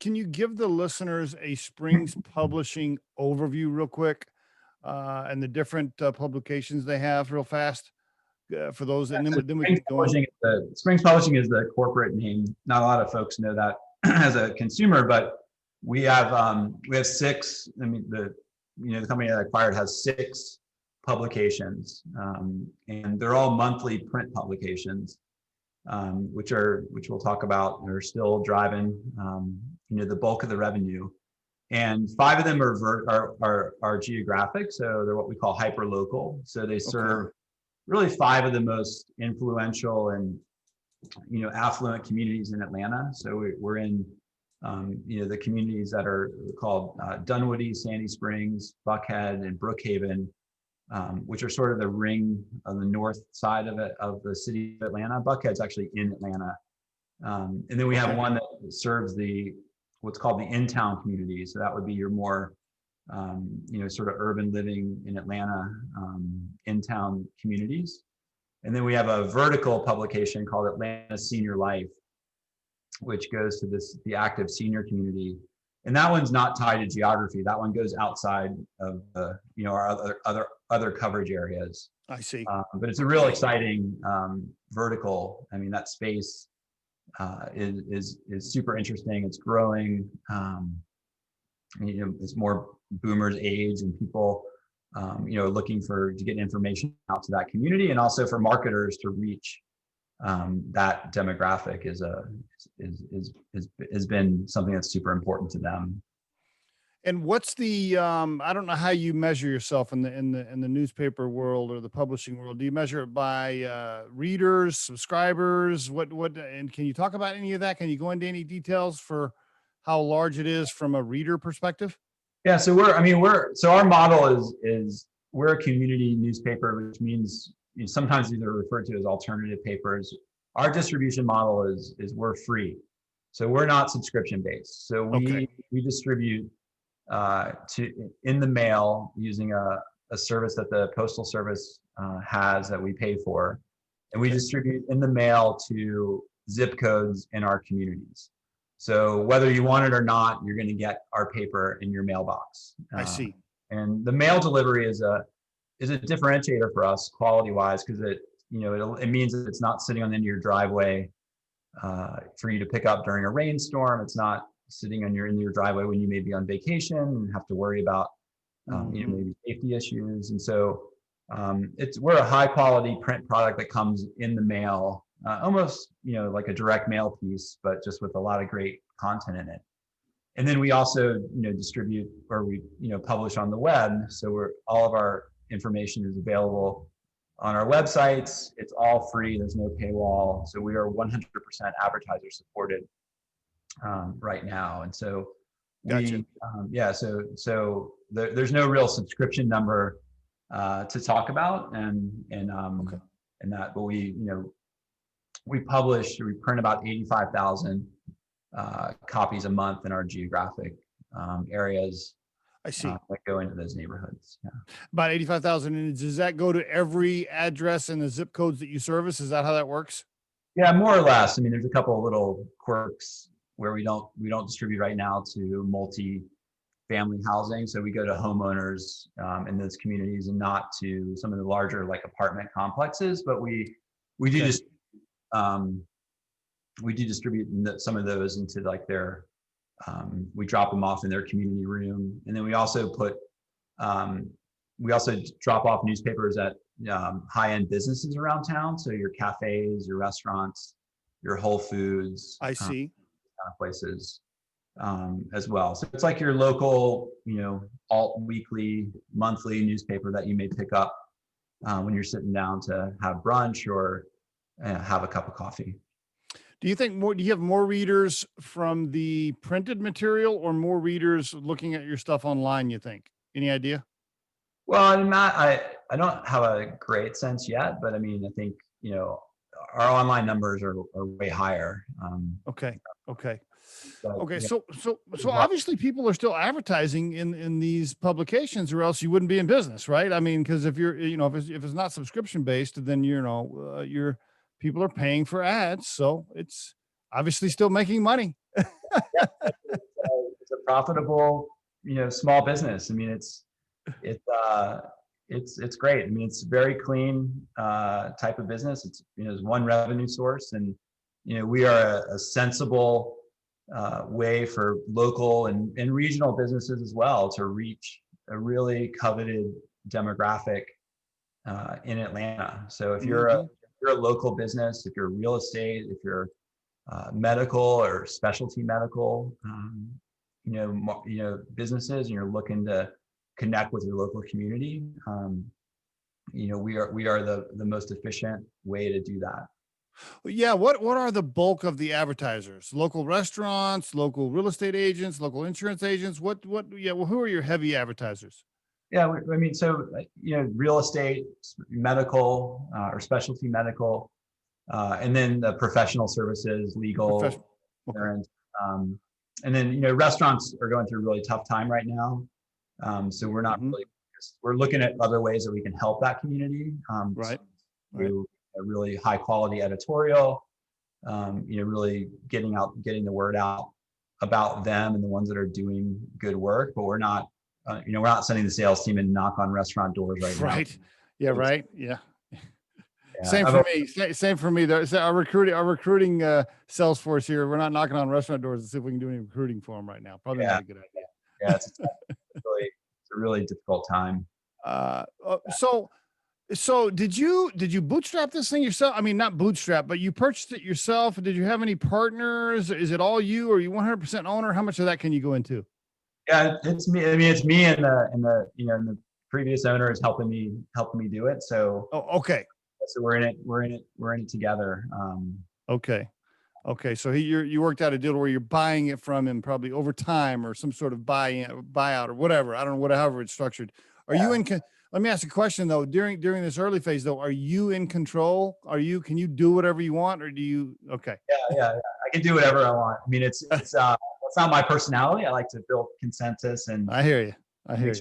Can you give the listeners a Springs Publishing overview real quick, and the different publications they have real fast for those, and then we can go on. Springs Publishing is the corporate name. Not a lot of folks know that as a consumer, but we have six. I mean, the company that I acquired has six publications, and they're all monthly print publications, which we'll talk about. Are still driving the bulk of the revenue, and five of them are geographic, so they're what we call hyperlocal. So they serve really five of the most influential and affluent communities in Atlanta. So we're in the communities that are called Dunwoody, Sandy Springs, Buckhead, and Brookhaven, which are sort of the ring on the north side of the city of Atlanta. Buckhead's actually in Atlanta, and then we have one that serves what's called the Intown community. So that would be your more sort of urban living in Atlanta, in-town communities. And then we have a vertical publication called Atlanta Senior Life, which goes to the active senior community. And that one's not tied to geography. That one goes outside of our other coverage areas. I see. But it's a real exciting vertical. I mean, that space is super interesting. It's growing. It's more boomers age and people looking to get information out to that community, and also for marketers to reach that demographic has been something that's super important to them. And what's the I don't know how you measure yourself in the newspaper world or the publishing world. Do you measure it by readers, subscribers? What and can you talk about any of that? Can you go into any details for how large it is from a reader perspective? Yeah, so our model is we're a community newspaper, which means sometimes these are referred to as alternative papers. Our distribution model is we're free, so we're not subscription based. So we distribute in the mail using a service that the Postal Service has that we pay for, and we distribute in the mail to zip codes in our communities. So whether you want it or not, you're going to get our paper in your mailbox. I see. And the mail delivery is a differentiator for us quality wise, because it means that it's not sitting on the end of your driveway for you to pick up during a rainstorm. It's not sitting in your driveway when you may be on vacation and have to worry about maybe safety issues. And so we're a high quality print product that comes in the mail, almost like a direct mail piece, but just with a lot of great content in it. And then we also distribute, or we publish on the web. So all of our information is available on our websites. It's all free. There's no paywall. So we are 100% advertiser supported right now. And so gotcha. There's no real subscription number to talk about, and that, but we print about 85,000 copies a month in our geographic areas. I see. That go into those neighborhoods. Yeah. About 85,000. And does that go to every address in the zip codes that you service? Is that how that works? Yeah, more or less. I mean, there's a couple of little quirks where we don't distribute right now to multi-family housing. So we go to homeowners in those communities and not to some of the larger like apartment complexes. But we do just we do distribute some of those into like their. We drop them off in their community room, and then we also drop off newspapers at high-end businesses around town. So your cafes, your restaurants, your Whole Foods. I see. Kind of places as well. So it's like your local, alt weekly, monthly newspaper that you may pick up when you're sitting down to have brunch or have a cup of coffee. Do you have more readers from the printed material or more readers looking at your stuff online, you think? Any idea? Well, I don't have a great sense yet, but I mean, I think, our online numbers are way higher. Okay. So obviously people are still advertising in these publications, or else you wouldn't be in business, right? I mean, because if you're, if it's not subscription based, then people are paying for ads, so it's obviously still making money. profitable, small business. I mean, it's great. I mean, it's very clean type of business. It's there's one revenue source, and we are a sensible way for local and regional businesses as well to reach a really coveted demographic in Atlanta. So if you're a local business, if you're real estate, if you're medical or specialty medical, businesses, and you're looking to connect with your local community, we are the most efficient way to do that. Yeah. What are the bulk of the advertisers? Local restaurants, local real estate agents, local insurance agents? Yeah. Well, who are your heavy advertisers? Yeah, I mean, so real estate, medical, or specialty medical, and then the professional services, legal, Okay. insurance, and then restaurants are going through a really tough time right now. So we're not really, we're looking at other ways that we can help that community. Right. Through a really high quality editorial, really getting the word out about them and the ones that are doing good work. But we're not sending the sales team and knock on restaurant doors right now. Right. Yeah. Right. Yeah. Yeah. Same for me. Same for me. There's our recruiting sales force here. We're not knocking on restaurant doors to see if we can do any recruiting for them right now. Probably not a good idea. Yeah. It's a really difficult time. So did you bootstrap this thing yourself? I mean, not bootstrap, but you purchased it yourself. Did you have any partners? Is it all you? Or are you 100% owner? How much of that can you go into? Yeah, it's me. I mean, it's me and the previous owner is helping me do it. So. Oh, okay. So we're in it together. Okay. So you worked out a deal where you're buying it from him probably over time or some sort of buyout or whatever. I don't know, however it's structured. Are you let me ask a question though. During this early phase though, are you in control? Can you do whatever you want, or do you? Okay. Yeah. I can do whatever I want. I mean, it's not my personality. I like to build consensus, and I hear you.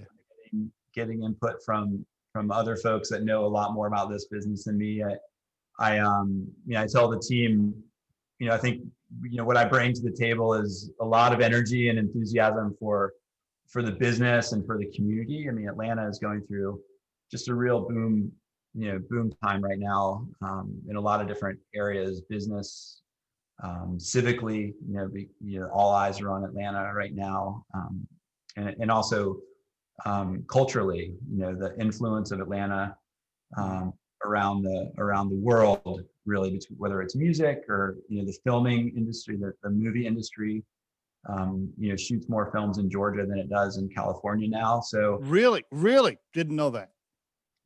Getting input from other folks that know a lot more about this business than me. I tell the team, I think what I bring to the table is a lot of energy and enthusiasm for the business and for the community. I mean, Atlanta is going through just a real boom time right now, in a lot of different areas, business, civically, all eyes are on Atlanta right now. And also, culturally, the influence of Atlanta, around the world, really, between whether it's music or the filming industry, the movie industry, shoots more films in Georgia than it does in California now. So really didn't know that.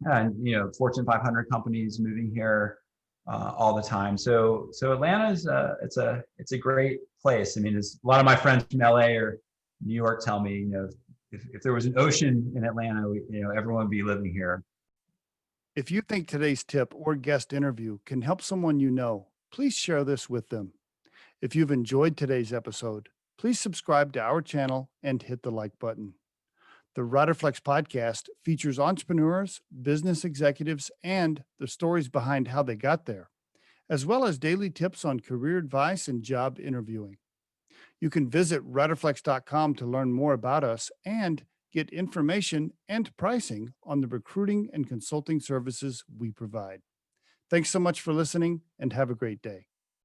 And Fortune 500 companies moving here all the time. So Atlanta is it's a great place. I mean, a lot of my friends from LA or New York tell me, if there was an ocean in Atlanta, everyone would be living here. If you think today's tip or guest interview can help someone please share this with them. If you've enjoyed today's episode, please subscribe to our channel and hit the like button. The Riderflex Podcast features entrepreneurs, business executives, and the stories behind how they got there, as well as daily tips on career advice and job interviewing. You can visit riderflex.com to learn more about us and get information and pricing on the recruiting and consulting services we provide. Thanks so much for listening, and have a great day.